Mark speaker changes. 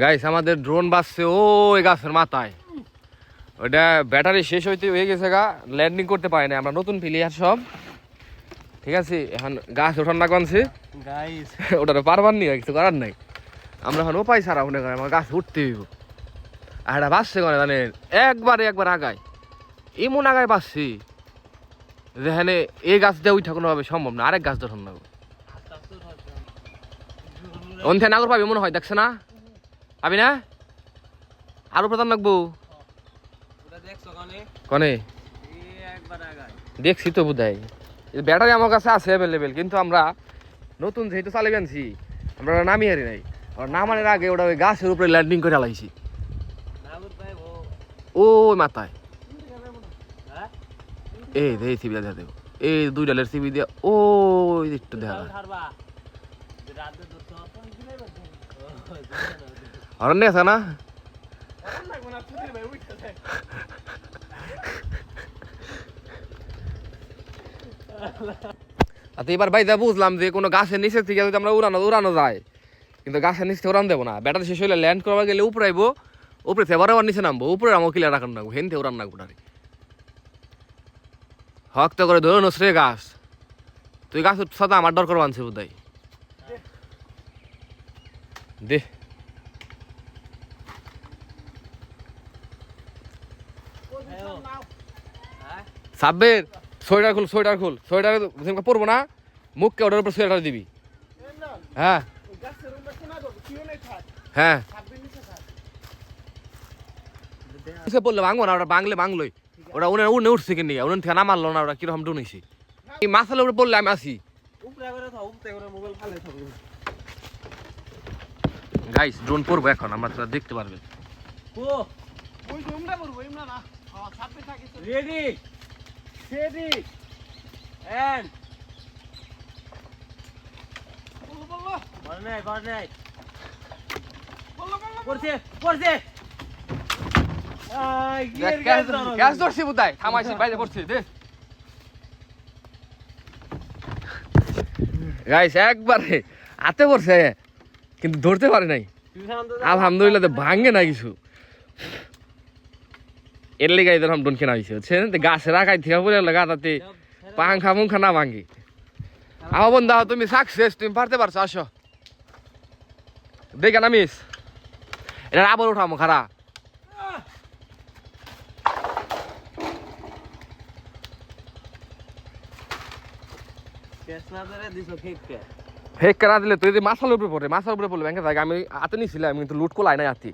Speaker 1: Guys আমাদের drone বাজছে ওই গাছের মাথায়। ওটা ব্যাটারি শেষ হয়ে গেছে গা, ল্যান্ডিং করতে পারে না। আমরা নতুন প্লেয়ার সব, ঠিক আছে। এখন গাছ ওঠার না কানছি গাইস, ওটা পারবার নি, কিছু করার নাই। আমরা এখন উপায় ছাড়া মনে করি আমার গাছ উঠতে হইব। আর এটা বাঁচছে কেন জানেন, একবার আগায় এমন আগায় বাঁচছি যেখানে এই গাছ দিয়ে উঠা কোনোভাবে সম্ভব না। আরেক গাছ ধরুন না, অন্থে নাগর পাবি মনে হয়, দেখছে না পাবি না? আরো প্রধান লাগবো কনে দেখছি তো বোধহয়। ব্যাটারি আমার কাছে আছে অ্যাভেলেবেল, কিন্তু আমরা নতুন যেহেতু চালিয়ে আনছি, আমরা নামিয়ে হারি নাই। আর নামানোর আগে ওটা ওই গাছের উপরে ল্যান্ডিং করে আলাইছি ও মাথায়। এই দে সিবি দেখা দেব, এই 2 ডালের সিবি দিয়া ও একটু দেখা অরণ্য আছে না। আচ্ছা এবার ভাই যা বুঝলাম যে কোনো গাছের নিচে থেকে যদি আমরা উড়ানো যায়, কিন্তু গাছের নিচে উড়ান দেবো না। ব্যাটারি শেষ হইলে ল্যান্ড করবা গেলে উপরে আইবো, উপরে থেকে আবার নিচে নামবো, উপরে আমার ক্লিয়ার রাখান রাখবো, হেন থেকে উড়ান রাখবো। হক তো করে ধরো নসরে গাছ, তুই গাছ সাথে আমার ডর করবো আনছি বোধহয়। দে সাব্বির সোয়েটার খুল পরবো না, মুখকে ওটার উপর সোয়েটার দিবি। হ্যাঁ হ্যাঁ বললে ভাঙবো না, ওটা বাংলোই ওটা উনে উঠছে কিনে উনুন থেকে নামারলো না, ওটা কিরকম ডুনেছি। এই মাথার উপরে বললে আমি আসি। গাইস ড্রোন পড়বো এখন, আমরা দেখতে পারবেন। গাইস একবারে হাতে পড়ছে কিন্তু ধরতে পারে নাই, আলহামদুলিল্লাহ ভাঙে না কিছু। এর লেগে এরকম ডোন কেনা হয়েছে হচ্ছে গাছে রাখাই থেকে বলে গাতাতে পাংখা মুখা না ভাঙে। আমার বন্ধু তুমি সাকসেস, তুমি পারতে পারছো, আসো দেখে নামিস। এটা আবার উঠামো খারা। ফেক কেনা দিলে তুই মাথার উপরে পড়ে, মাথার উপরে পড়লে ব্যাংকে থাকে। আমি হাতে নিয়েছিলাম কিন্তু লুট কোলাই নাই হাতি।